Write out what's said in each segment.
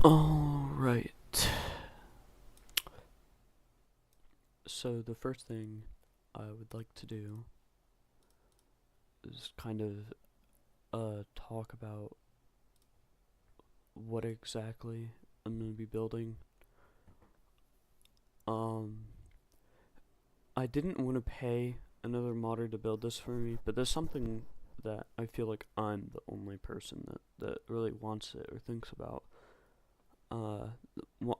Alright. So, the first thing I would like to do is kind of talk about what exactly I'm going to be building. Um, I didn't want to pay another modder to build this for me, but there's something that I feel like I'm the only person that really wants it or thinks about. Uh,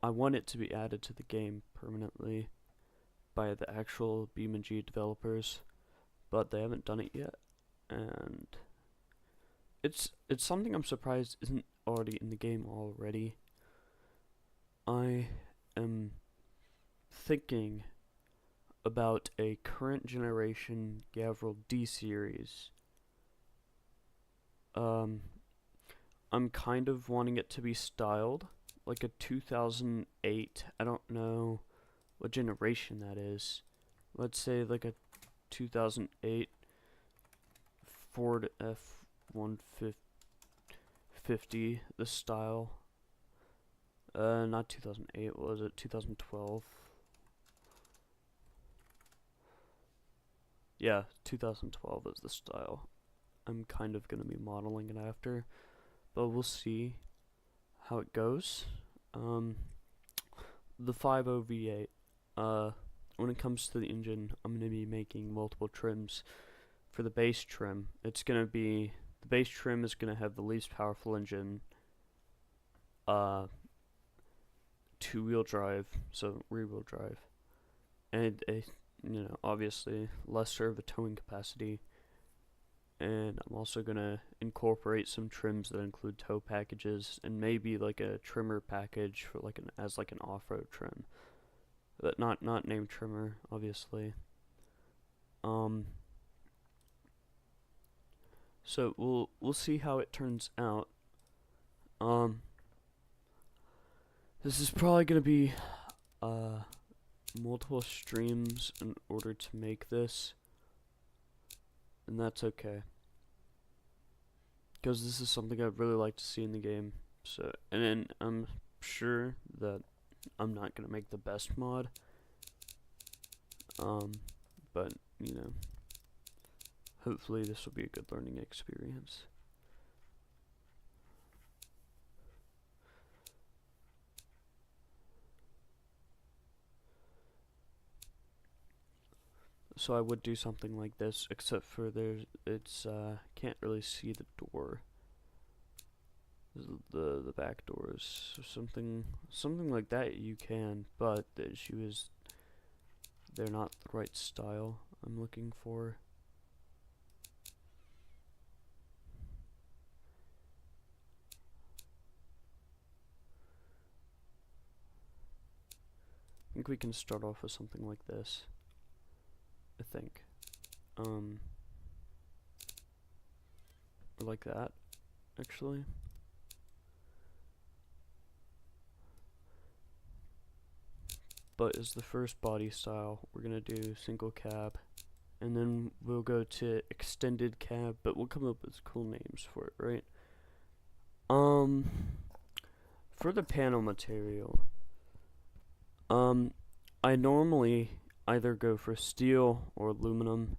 I want it to be added to the game permanently by the actual BeamNG developers, but they haven't done it yet, and it's something I'm surprised isn't already in the game already. I am thinking about a current generation Gavril D series. Um, I'm kind of wanting it to be styled like a 2008. I don't know what generation that is. Let's say like a 2008 Ford F-150, the style. Not 2008, what was it? 2012. Yeah, 2012 is the style. I'm kind of going to be modeling it after, but we'll see how it goes. Um, the 50 V8, when it comes to the engine, I'm going to be making multiple trims. For the base trim, the base trim is going to have the least powerful engine, uh, two-wheel drive, so rear-wheel drive, and obviously lesser of a towing capacity. And I'm also gonna incorporate some trims that include tow packages and maybe like a trimmer package for like an off-road trim, but not named trimmer, obviously. Um, so we'll see how it turns out. Um, this is probably gonna be uh multiple streams in order to make this, and that's okay, because this is something I'd really like to see in the game. So, and then I'm sure that I'm not gonna make the best mod, um, but you know, hopefully this will be a good learning experience. So I would do something like this, except for can't really see the door, the back doors, or something like that you can, but the issue is they're not the right style I'm looking for. I think we can start off with something like this. I think, or like that, actually. But as the first body style, we're gonna do single cab, and then we'll go to extended cab, but we'll come up with cool names for it, right? Um, for the panel material, I normally either go for steel or aluminum.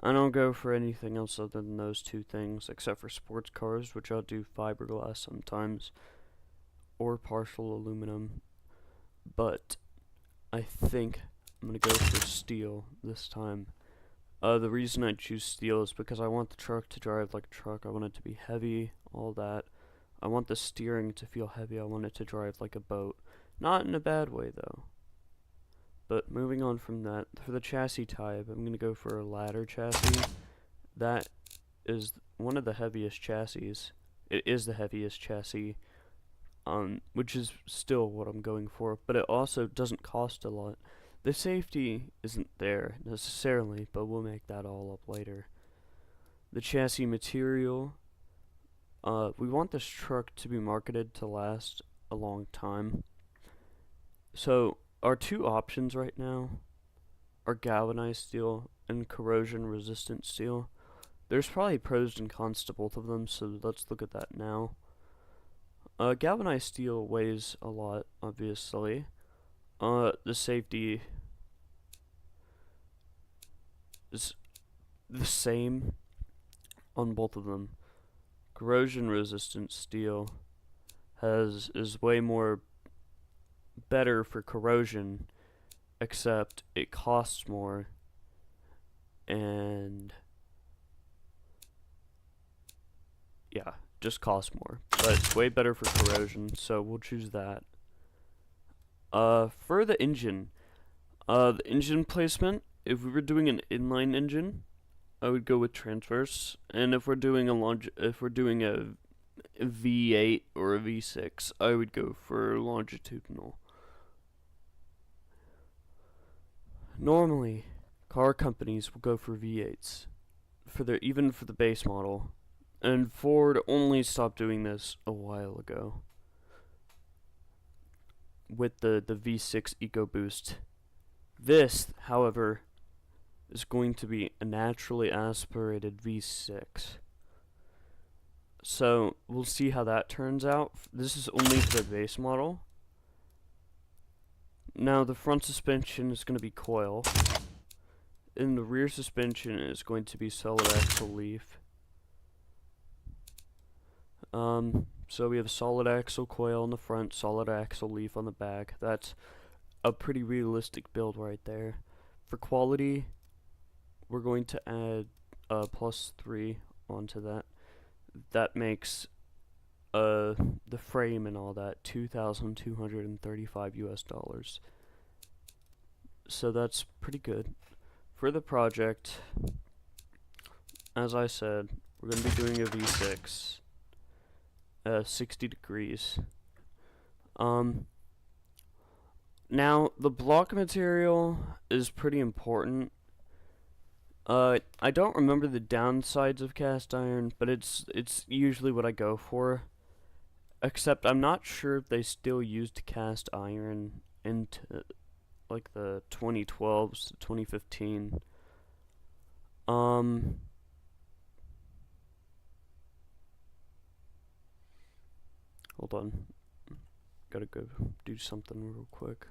I don't go for anything else other than those two things, except for sports cars, which I'll do fiberglass sometimes, or partial aluminum. But I think I'm gonna go for steel this time. The reason I choose steel is because I want the truck to drive like a truck. I want it to be heavy, all that. I want the steering to feel heavy. I want it to drive like a boat. Not in a bad way, though. But moving on from that, for the chassis type, I'm going to go for a ladder chassis. That is one of the heaviest chassis. It is the heaviest chassis, which is still what I'm going for, but it also doesn't cost a lot. The safety isn't there necessarily, but we'll make that all up later. The chassis material, we want this truck to be marketed to last a long time. So our two options right now are galvanized steel and corrosion resistant steel. There's probably pros and cons to both of them, so let's look at that now. Galvanized steel weighs a lot, obviously. The safety is the same on both of them. Corrosion resistant steel is way more better for corrosion, except it costs more, and yeah, just costs more. But it's way better for corrosion, so we'll choose that. For the engine placement, if we were doing an inline engine, I would go with transverse, and if we're doing a V8 or a V6, I would go for longitudinal. Normally, car companies will go for V8s even for the base model, and Ford only stopped doing this a while ago with the V6 EcoBoost. This, however, is going to be a naturally aspirated V6. So we'll see how that turns out. This is only for the base model. Now the front suspension is going to be coil, and the rear suspension is going to be solid axle leaf. So we have solid axle coil on the front, solid axle leaf on the back. That's a pretty realistic build right there. For quality, we're going to add +3 onto that. That makes the frame and all that $2,235 US. So that's pretty good. For the project, as I said, we're going to be doing a V6, 60 degrees. Now the block material is pretty important. I don't remember the downsides of cast iron, but it's usually what I go for. Except I'm not sure if they still used cast iron into like the 2012s to 2015. Hold on. Gotta go do something real quick.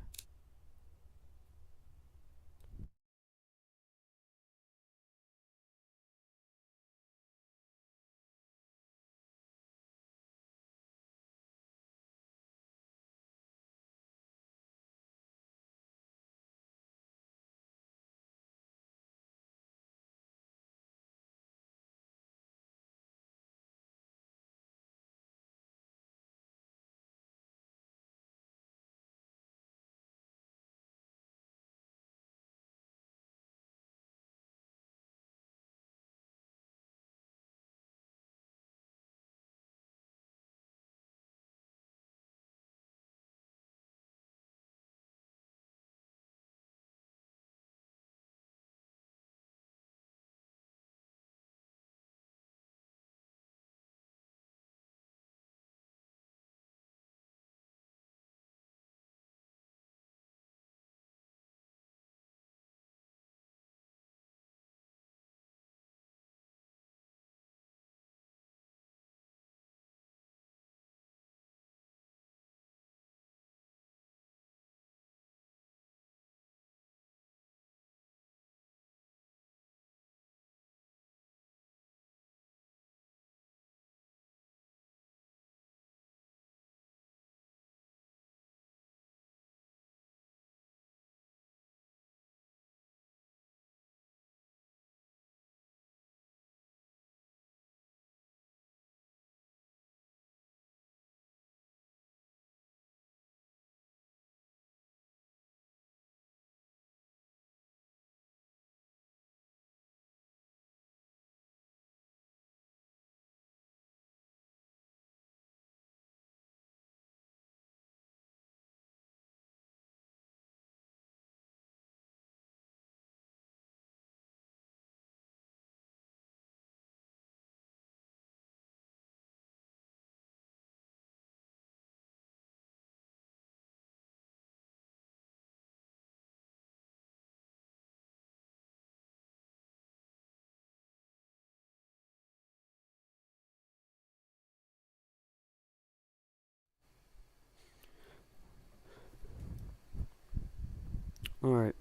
Alright.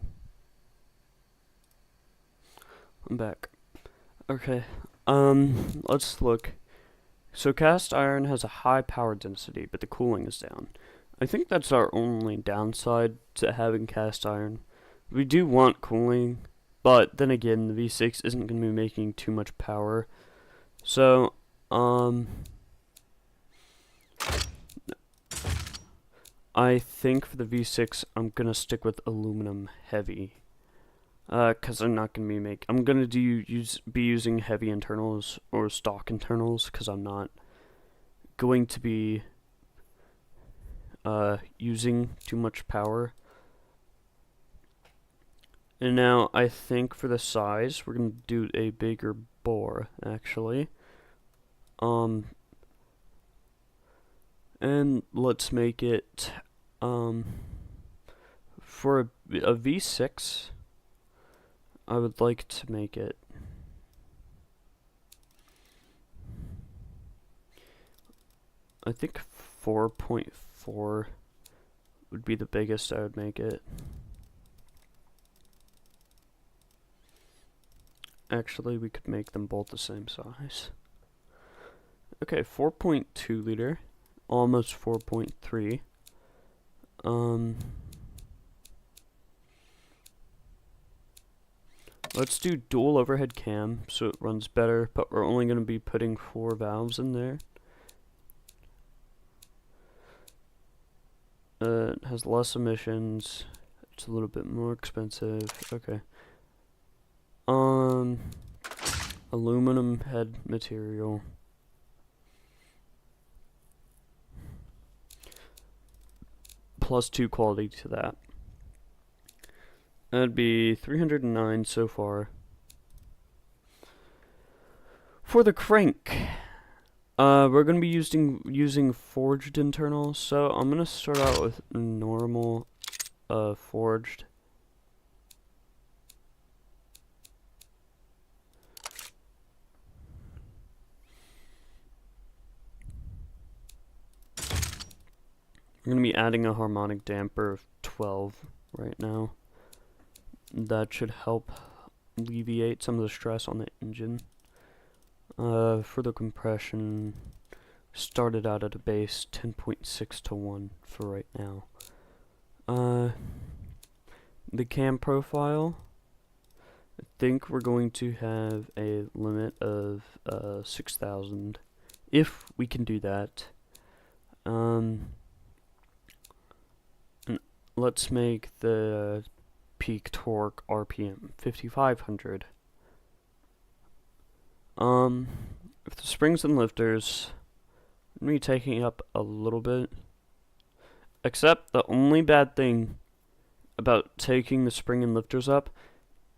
I'm back. Okay. Let's look. So cast iron has a high power density, but the cooling is down. I think that's our only downside to having cast iron. We do want cooling, but then again, the V6 isn't going to be making too much power. So, I think for the V6, I'm going to stick with aluminum heavy. Cause I'm not gonna I'm gonna be using heavy internals or stock internals, cause I'm not going to be using too much power. And now I think for the size, we're gonna do a bigger bore actually. And let's make it for a V6. I would like to make it I think 4.4 would be the biggest I would make it. Actually, we could make them both the same size. Okay, 4.2 liter, almost 4.3. Let's do dual overhead cam so it runs better, but we're only going to be putting 4 valves in there. It has less emissions. It's a little bit more expensive. Okay. Aluminum head material. Plus 2 quality to that. That'd be 309 so far. For the crank, we're gonna be using forged internals. So I'm gonna start out with normal, forged. We're gonna be adding a harmonic damper of 12 right now. That should help alleviate some of the stress on the engine. For the compression, started out at a base 10.6 to 1 for right now. The cam profile, I think we're going to have a limit of 6,000, if we can do that. Let's make the peak torque RPM 5,500. If the springs and lifters, I'm gonna be taking up a little bit. Except the only bad thing about taking the spring and lifters up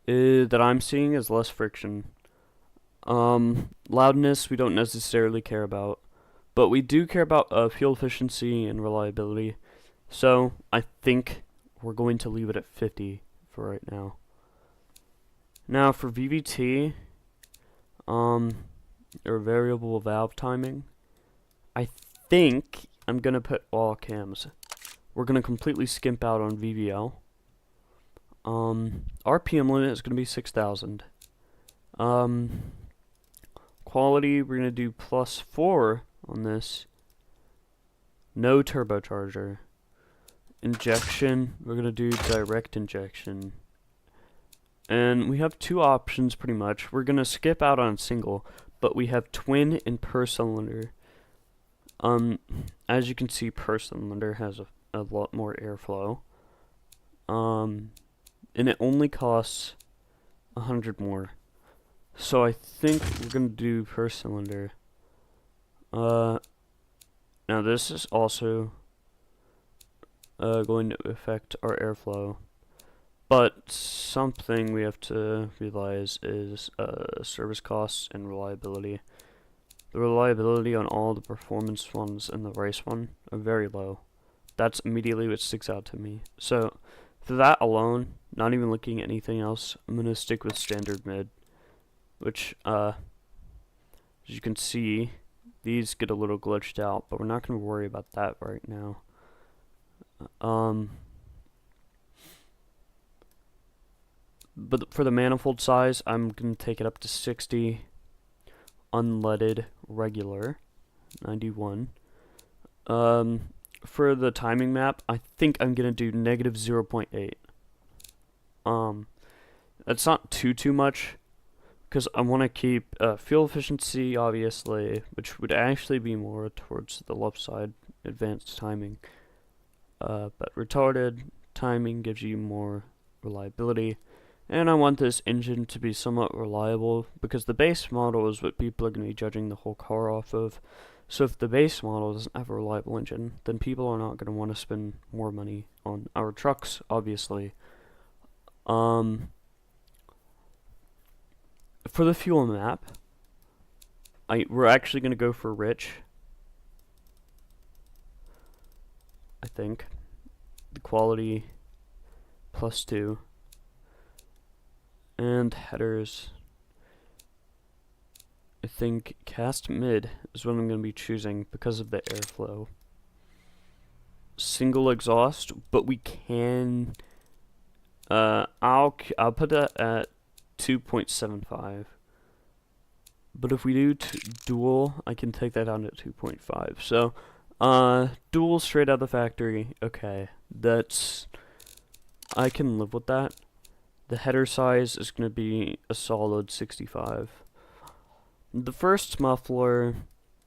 that I'm seeing is less friction. Loudness we don't necessarily care about, but we do care about fuel efficiency and reliability. So I think we're going to leave it at 50 for right now. Now for VVT, or variable valve timing, I think I'm gonna put all cams. We're gonna completely skimp out on VVL. RPM limit is gonna be 6,000. Quality, we're gonna do +4 on this. No turbocharger. Injection, we're gonna do direct injection. And we have 2 options pretty much. We're gonna skip out on single, but we have twin and per cylinder. As you can see, per cylinder has a lot more airflow. And it only costs 100 more. So I think we're gonna do per cylinder. Now this is also going to affect our airflow. But something we have to realize is service costs and reliability. The reliability on all the performance ones and the race one are very low. That's immediately what sticks out to me. So for that alone, not even looking at anything else, I'm going to stick with standard mid. Which, as you can see, these get a little glitched out, but we're not going to worry about that right now. But for the manifold size, I'm going to take it up to 60, unleaded, regular, 91. For the timing map, I think I'm going to do negative 0.8. That's not too much, because I want to keep fuel efficiency, obviously, which would actually be more towards the left side, advanced timing. But retarded timing gives you more reliability. And I want this engine to be somewhat reliable, because the base model is what people are going to be judging the whole car off of. So if the base model doesn't have a reliable engine, then people are not going to want to spend more money on our trucks, obviously. For the fuel map, we're actually going to go for rich, I think. The quality +2. And headers, I think cast mid is what I'm going to be choosing because of the airflow. Single exhaust, but we can, I'll put that at 2.75. But if we do dual, I can take that down to 2.5. So, dual straight out of the factory. Okay, I can live with that. The header size is going to be a solid 65. The first muffler,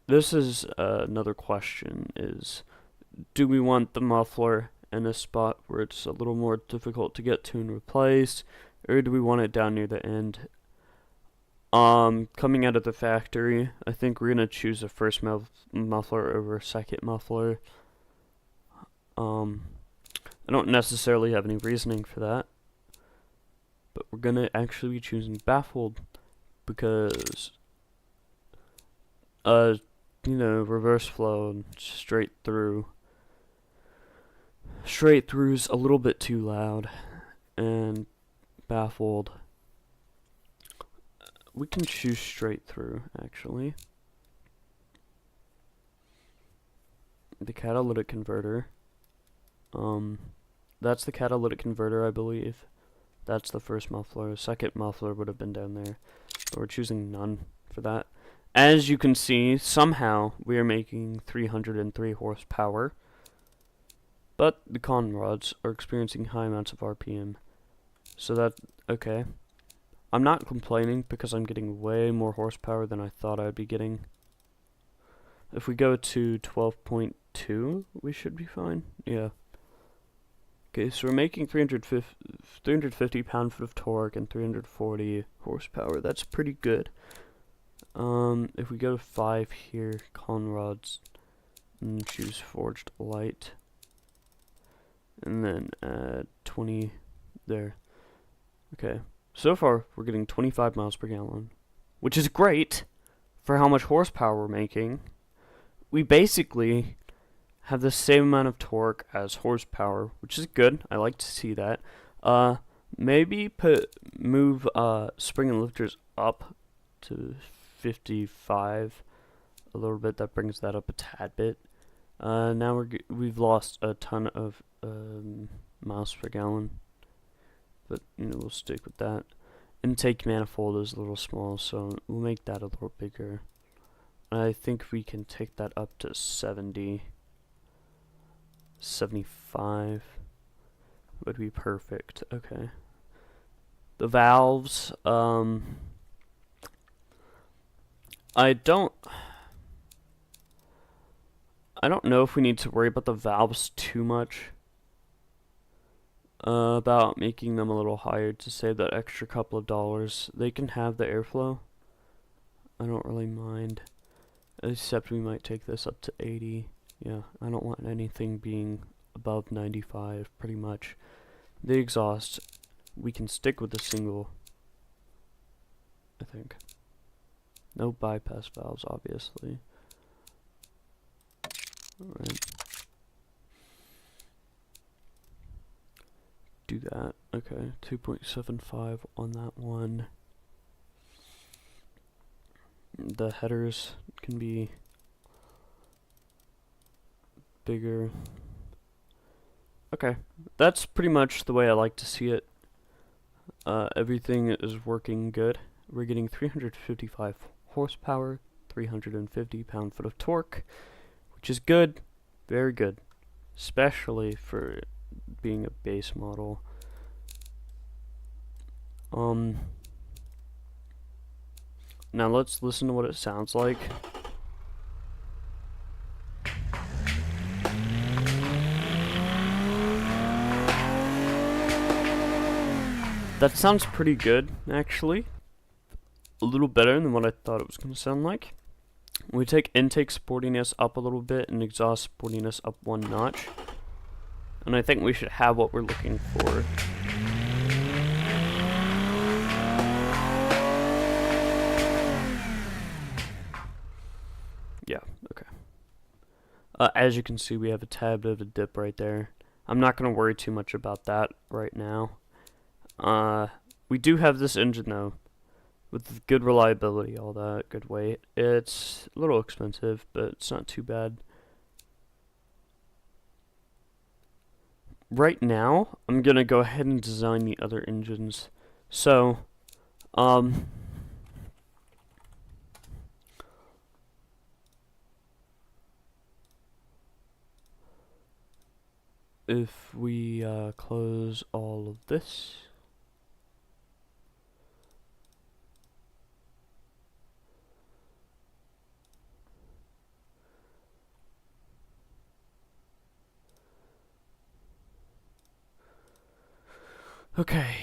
this is another question, is do we want the muffler in a spot where it's a little more difficult to get to and replace, or do we want it down near the end? Coming out of the factory, I think we're going to choose a first muffler over a second muffler. I don't necessarily have any reasoning for that, but we're going to actually be choosing baffled because, reverse flow and straight through's a little bit too loud, and baffled, we can choose straight through, actually. The catalytic converter, that's the catalytic converter, I believe. That's the first muffler. Second muffler would have been down there, but we're choosing none for that. As you can see, somehow we are making 303 horsepower, but the con rods are experiencing high amounts of RPM. So okay. I'm not complaining because I'm getting way more horsepower than I thought I'd be getting. If we go to 12.2, we should be fine. Yeah. Okay, so we're making 350 pound-foot of torque and 340 horsepower. That's pretty good. If we go to 5 here, con rods, and choose forged light, and then add 20 there. Okay, so far we're getting 25 miles per gallon, which is great for how much horsepower we're making. We basically have the same amount of torque as horsepower, which is good. I like to see that. Maybe move spring and lifters up to 55 a little bit. That brings that up a tad bit. Now we've lost a ton of miles per gallon, but we'll stick with that. Intake manifold is a little small, so we'll make that a little bigger. I think we can take that up to 70, 75 would be perfect. Okay. The valves, I don't know if we need to worry about the valves too much. About making them a little higher to save that extra couple of dollars. They can have the airflow. I don't really mind. Except we might take this up to 80. Yeah, I don't want anything being above 95, pretty much. The exhaust, we can stick with the single, I think. No bypass valves, obviously. Alright. Do that. Okay, 2.75 on that one. The headers can be bigger. Okay, that's pretty much the way I like to see it. everything is working good. We're getting 355 horsepower, 350 pound-foot of torque, which is good, very good, especially for being a base model. Now let's listen to what it sounds like. That sounds pretty good, actually. A little better than what I thought it was going to sound like. We take intake sportiness up a little bit and exhaust sportiness up one notch. And I think we should have what we're looking for. Yeah, okay. As you can see, we have a tad bit of a dip right there. I'm not going to worry too much about that right now. We do have this engine though, with good reliability, all that, good weight. It's a little expensive, but it's not too bad. Right now, I'm gonna go ahead and design the other engines. So, if we close all of this. Okay.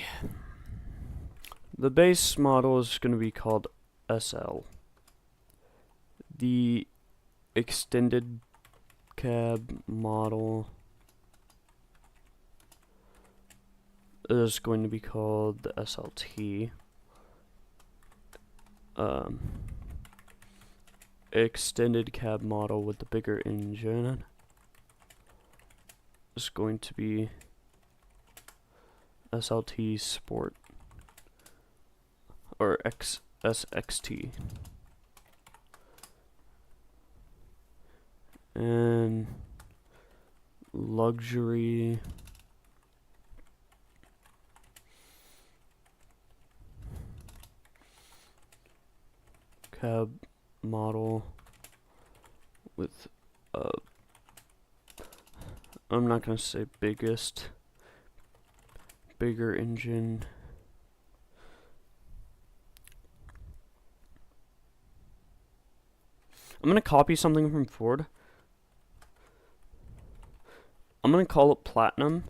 The base model is going to be called SL. The extended cab model is going to be called the SLT. Extended cab model with the bigger engine is going to be SLT Sport or SXT. And luxury cab model with I'm not gonna say biggest, bigger engine. I'm gonna copy something from Ford. I'm gonna call it Platinum.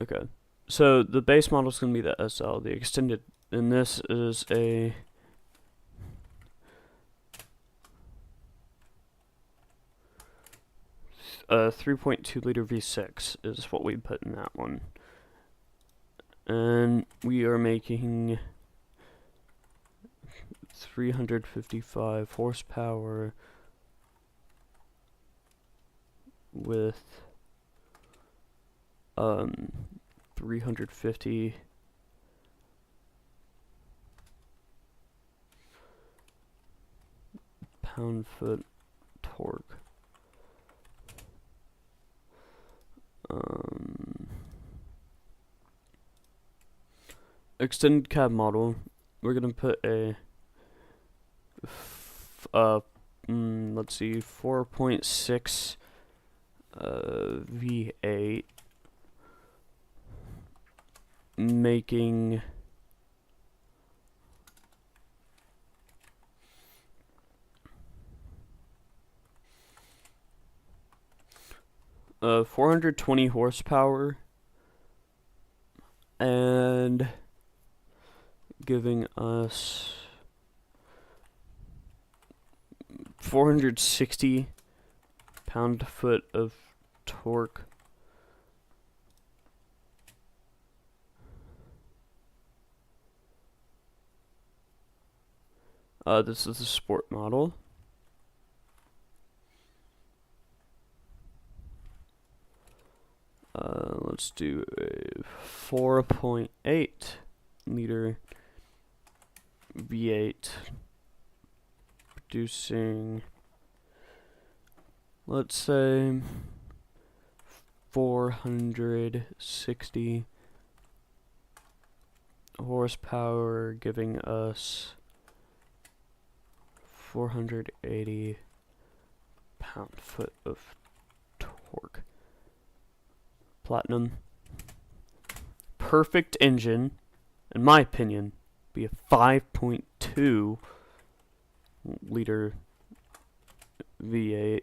Okay, so the base model is gonna be the SL, the extended, and this is a 3.2 liter V6 is what we put in that one, and we are making 355 horsepower with 350 pound-foot torque. Extended cab model, we're gonna put a let's see, 4.6 V8 making 420 horsepower and giving us 460 pound-foot of torque. This is the sport model. Let's do a 4.8 liter V8 producing, let's say, 460 horsepower, giving us 480 pound-foot of torque. Platinum. Perfect engine, in my opinion, be a 5.2 liter V8,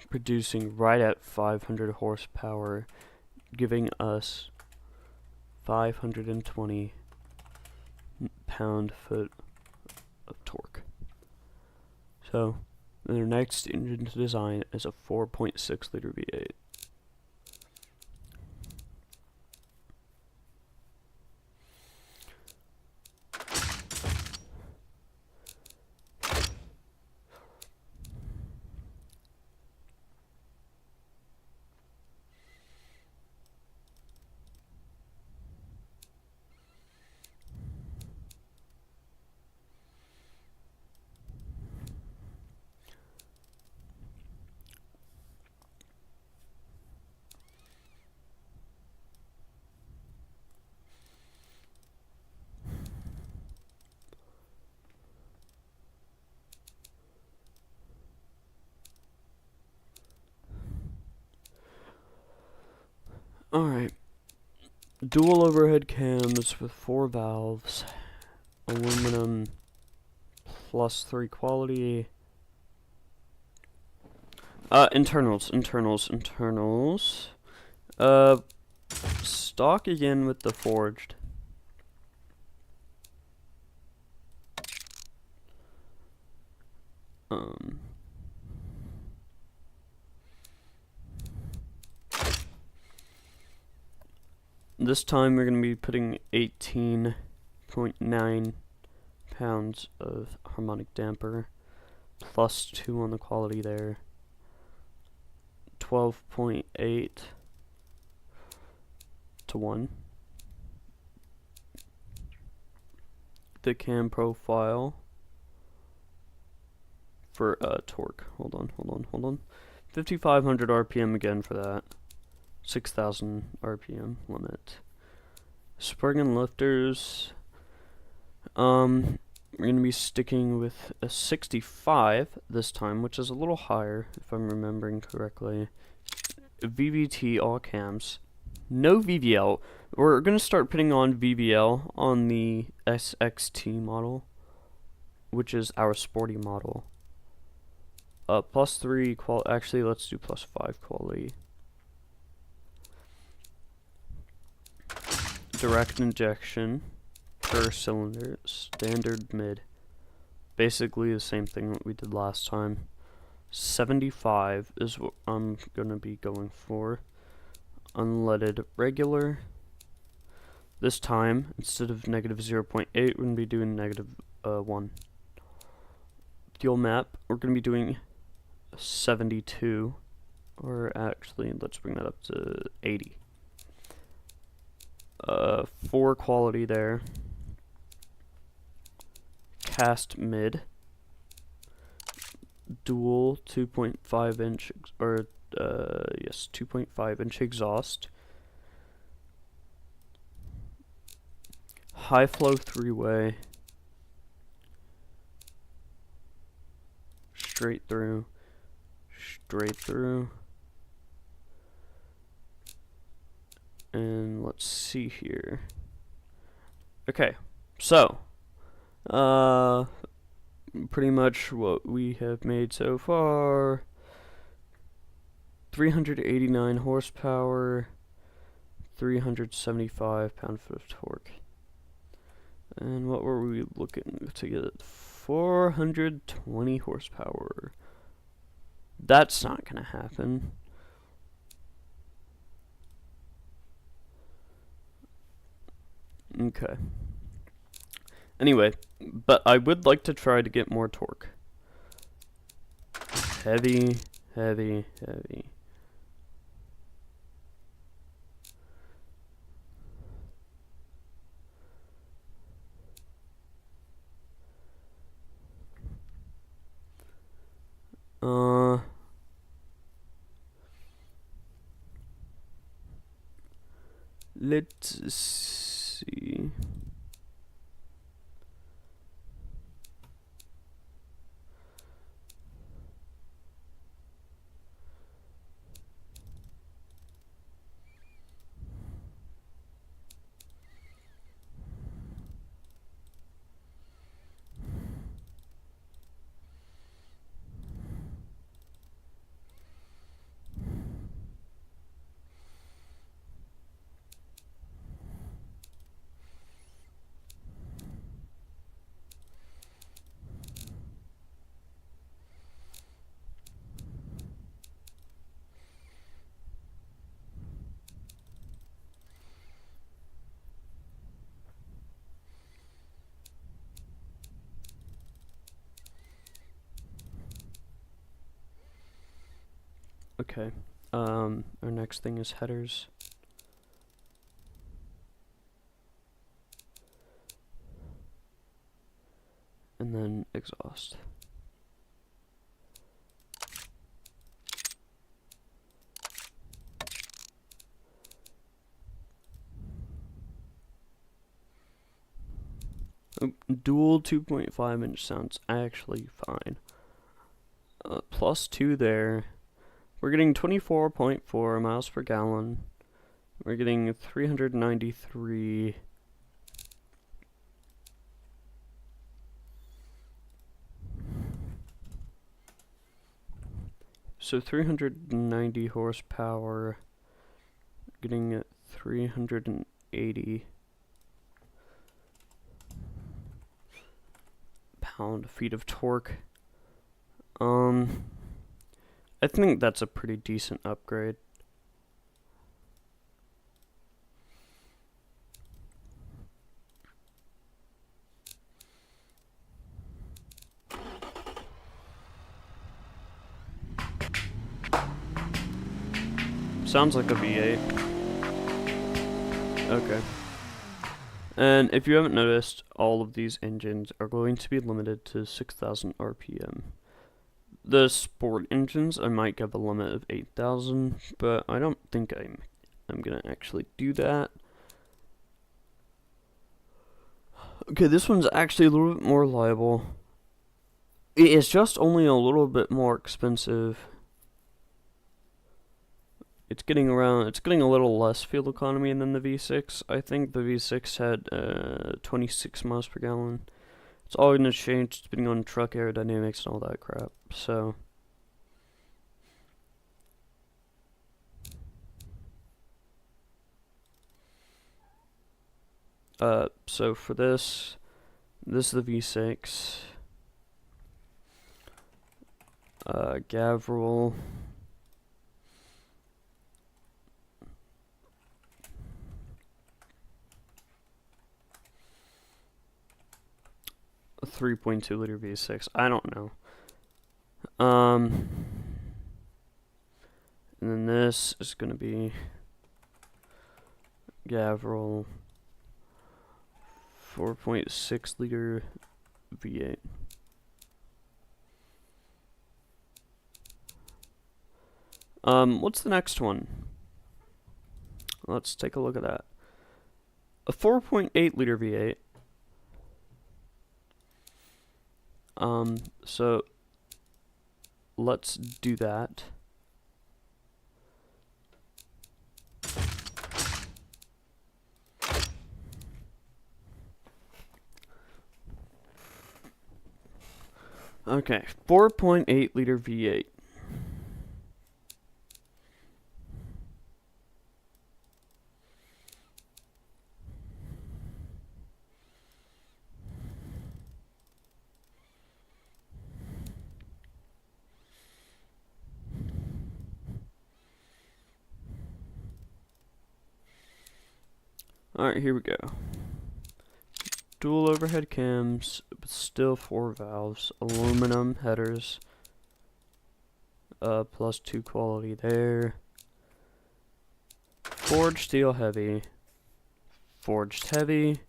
producing right at 500 horsepower, giving us 520 pound-foot of torque. So, their next engine to design is a 4.6 liter V8. Alright. Dual overhead cams with 4 valves. Aluminum +3 quality. Internals. Stock again with the forged. This time we're going to be putting 18.9 pounds of harmonic damper, +2 on the quality there, 12.8 to 1. The cam profile for torque. Hold on. 5,500 RPM again for that. 6,000 RPM limit. Spring and lifters. We're gonna be sticking with a 65 this time, which is a little higher if I'm remembering correctly. VVT all cams. No VVL. We're gonna start putting on VVL on the SXT model, which is our sporty model. +3 quality. Actually, let's do +5 quality. Direct injection per cylinder, standard mid. Basically the same thing that we did last time. 75 is what I'm gonna be going for. Unleaded regular. This time, instead of -0.8, we're gonna be doing -1. Fuel map, we're gonna be doing 72, or actually, let's bring that up to 80. 4 quality there. Cast mid. Dual 2.5 inch, or yes, 2.5 inch exhaust. High flow 3-way. Straight through. And let's see here. Okay, so pretty much what we have made so far. 389 horsepower, 375 pound-foot of torque. And what were we looking to get? 420 horsepower. That's not gonna happen. Okay. Anyway, but I would like to try to get more torque. Heavy. Let's see. Okay. Our next thing is headers. And then exhaust. Dual 2.5 inch sounds actually fine. +2 there. We're getting 24.4 miles per gallon. We're getting 393. So 390 horsepower. Getting 380 pound-feet of torque. I think that's a pretty decent upgrade. Sounds like a V8. Okay. And if you haven't noticed, all of these engines are going to be limited to 6,000 RPM. The sport engines, I might give a limit of 8,000, but I don't think I'm gonna actually do that. Okay, this one's actually a little bit more reliable. It is just only a little bit more expensive. It's getting a little less fuel economy than the V6. I think the V6 had 26 miles per gallon. It's all going to change depending on truck aerodynamics and all that crap. So for this is the V6. Gavril. A 3.2 liter V6. I don't know. And then this is gonna be Gavril 4.6 liter V8. What's the next one? Let's take a look at that. A 4.8 liter V8. So let's do that. Okay, 4.8 liter V8. Alright, here we go. Dual overhead cams, but still 4 valves. Aluminum headers. +2 quality there. Forged steel heavy. Forged heavy.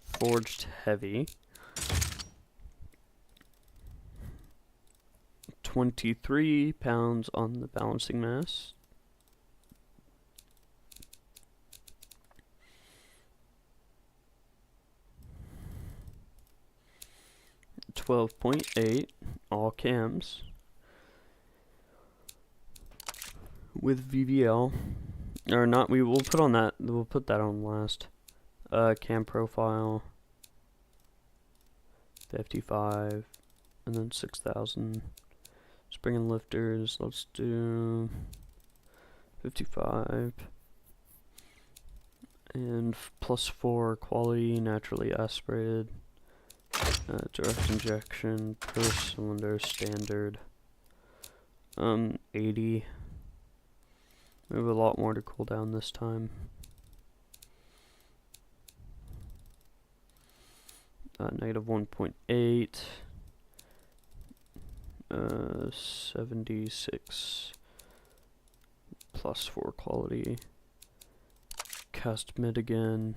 Forged heavy. 23 pounds on the balancing mass. 12.8 all cams with VVL, or not. We'll put on that. We'll put that on last. Cam profile, 55, and then 6,000. Spring and lifters. Let's do 55. And +4 quality, naturally aspirated, direct injection, per cylinder, standard, 80. We have a lot more to cool down this time. -1.8, 76, +4 quality. Cast mid again.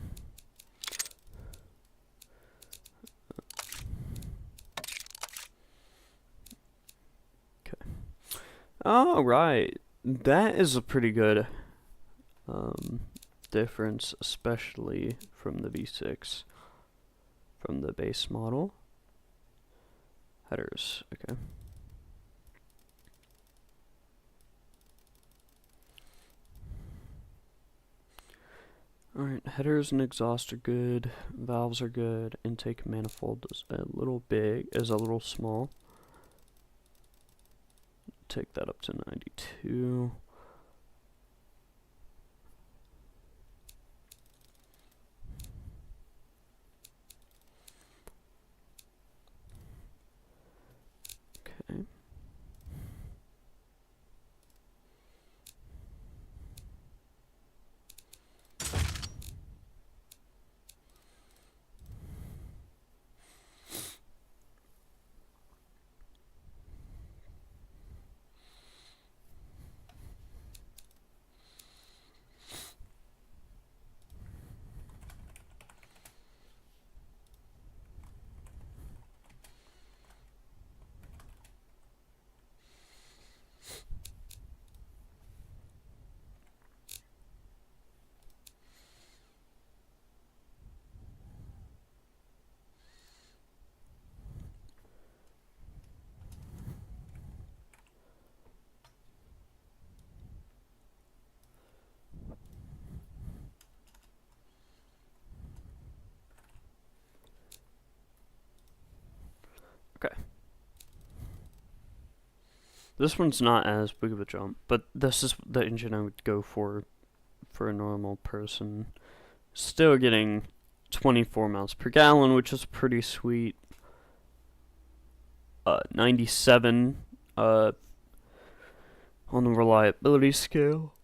Okay. All right, that is a pretty good difference, especially from the V6, from the base model. Headers, okay. Alright, headers and exhaust are good, valves are good, intake manifold is a little small. Take that up to 92. Okay. Okay. This one's not as big of a jump, but this is the engine I would go for a normal person. Still getting 24 miles per gallon, which is pretty sweet. 97 on the reliability scale.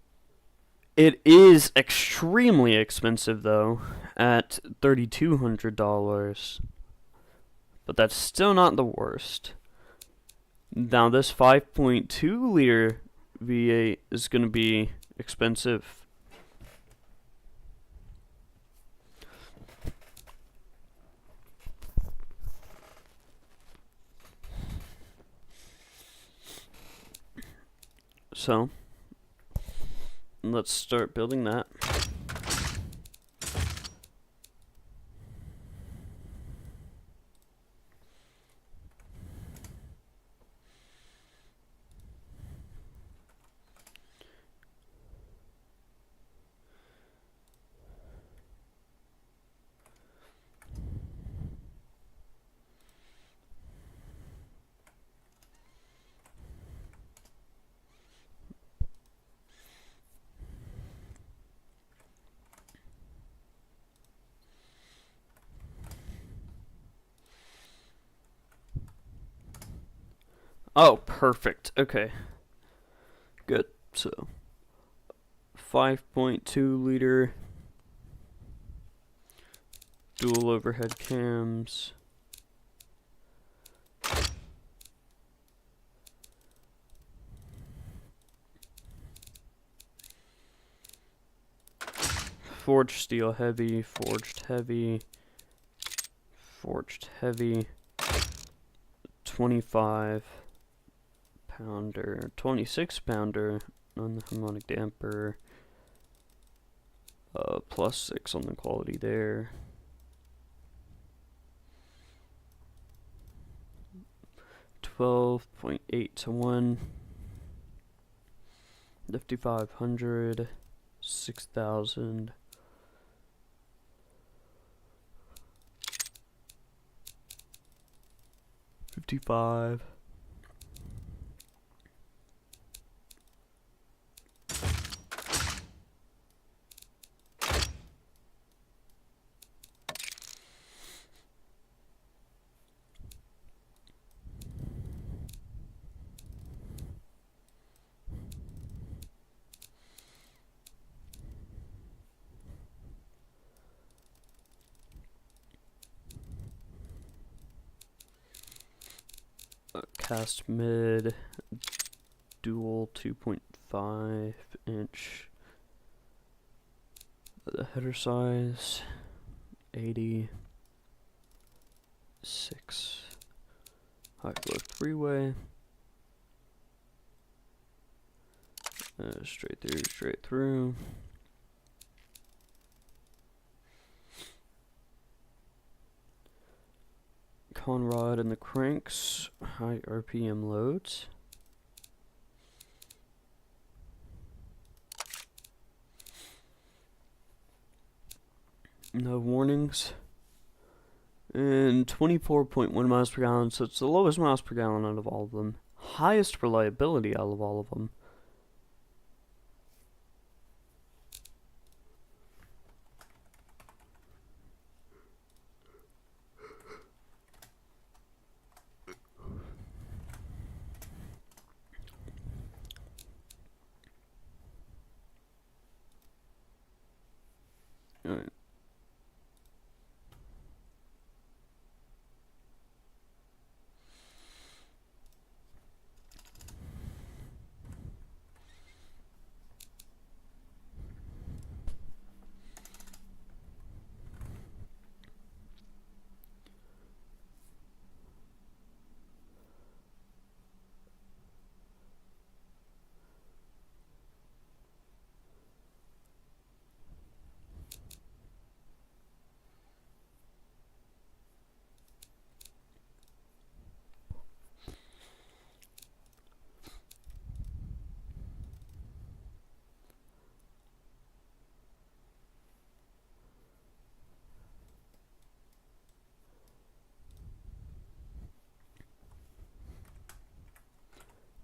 It is extremely expensive though, at $3,200. But that's still not the worst. Now this 5.2 liter V8 is going to be expensive. So, let's start building that. Oh, perfect. Okay. Good. So, 5.2 liter dual overhead cams. Forged steel heavy, forged heavy, forged heavy. 25 pounder, 26 pounder on the harmonic damper, +6 on the quality there. 12.8 to 1. 5,500. 6,000. 55. Cast mid, dual 2.5 inch. The header size 86. High flow 3-way. Straight through. Conrod and the cranks, high RPM loads. No warnings. And 24.1 miles per gallon, so it's the lowest miles per gallon out of all of them. Highest reliability out of all of them. Alright.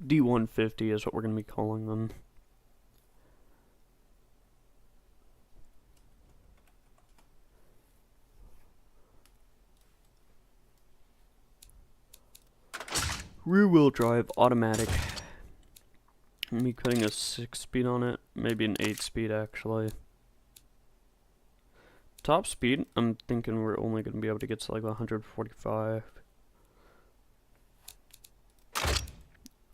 D150 is what we're going to be calling them. Rear wheel drive automatic. Me putting a 6-speed on it, maybe an 8-speed actually. Top speed, I'm thinking we're only going to be able to get to like 145.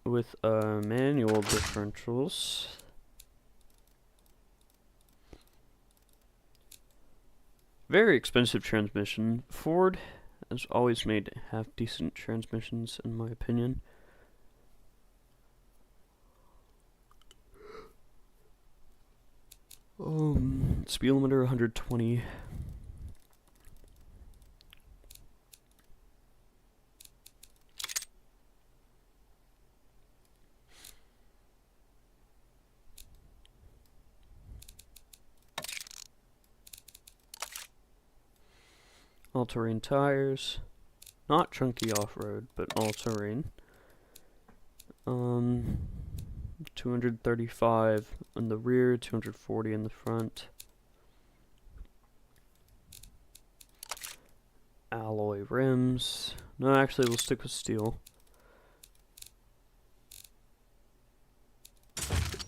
With manual differentials. Very expensive transmission. Ford has always made half decent transmissions in my opinion. Speed limiter 120. All-terrain tires, not chunky off-road, but all-terrain. 235 in the rear, 240 in the front. Alloy rims. No, actually, we'll stick with steel.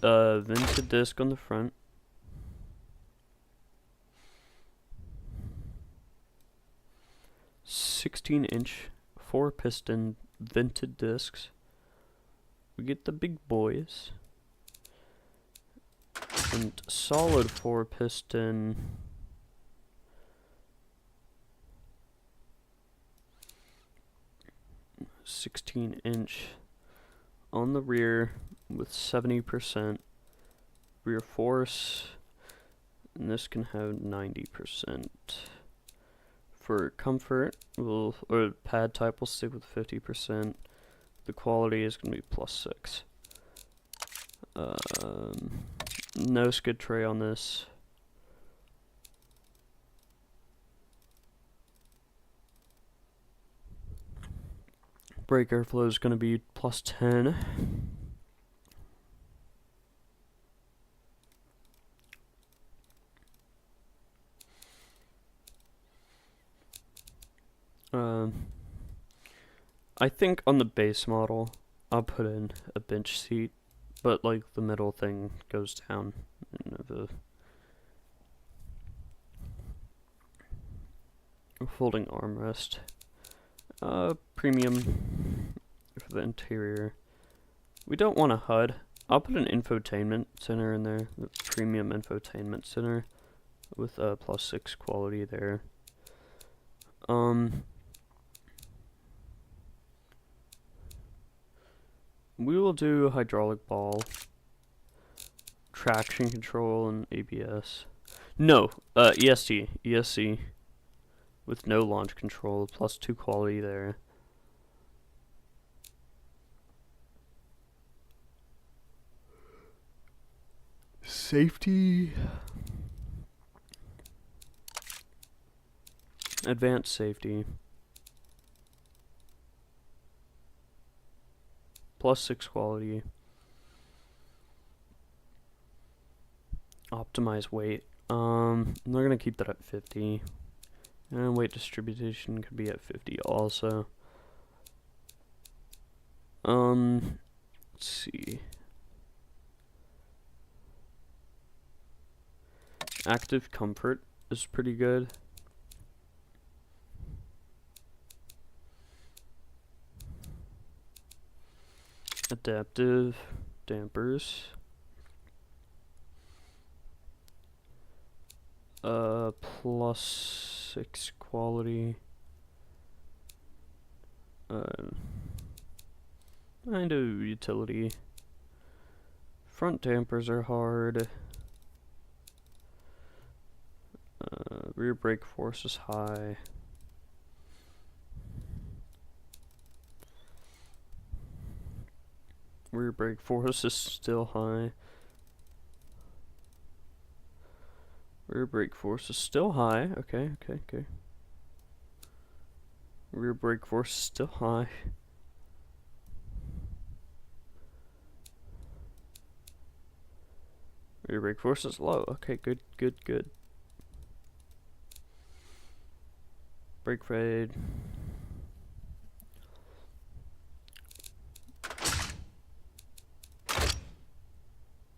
Vented disc on the front. "16-inch 4-piston vented discs. We get the big boys. And solid 4-piston. "16-inch on the rear with 70% rear force, and this can have 90%. For comfort, or pad type, we'll stick with 50%. the quality is going to be +6. No skid tray on this. Brake airflow is going to be +10. I think on the base model, I'll put in a bench seat, but like the middle thing goes down. And a folding armrest. Premium for the interior. We don't want a HUD. I'll put an infotainment center in there. The premium infotainment center with a +6 quality there. We will do a hydraulic ball, traction control, and ABS. No, ESC with no launch control, +2 quality there. Safety. Advanced safety. +6 quality. Optimize weight. I'm gonna keep that at 50. And weight distribution could be at 50 also. Let's see. Active comfort is pretty good. Adaptive dampers. +6 quality. Kind of utility. Front dampers are hard. Rear brake force is high. Rear brake force is still high. Rear brake force is still high. Okay. Rear brake force is still high. Rear brake force is low. Okay, good. Brake fade.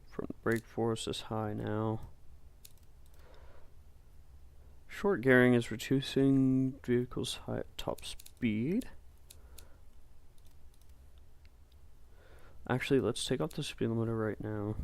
Front brake force is high now. Short gearing is reducing vehicle's high top speed. Actually, let's take off the speed limiter right now.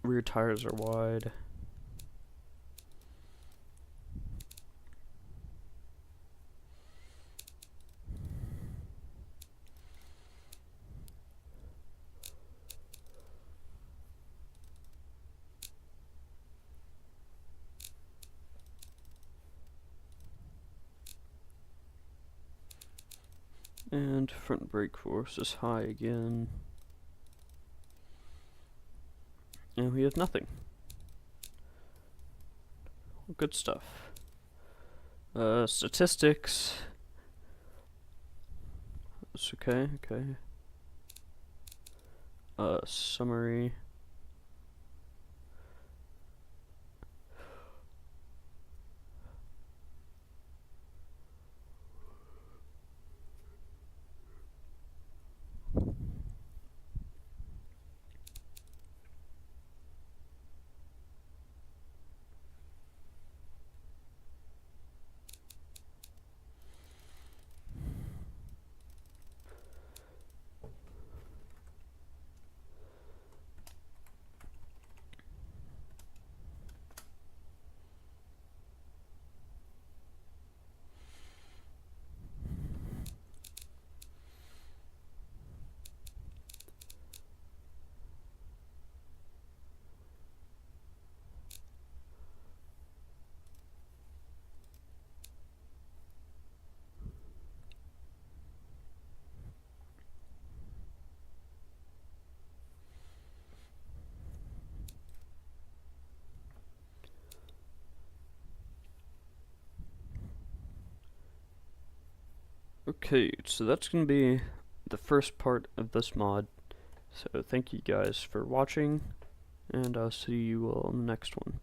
Rear tires are wide. And front brake force is high again. And we have nothing. Good stuff. Statistics. It's okay. Summary. Okay, so that's going to be the first part of this mod. So thank you guys for watching, and I'll see you all in the next one.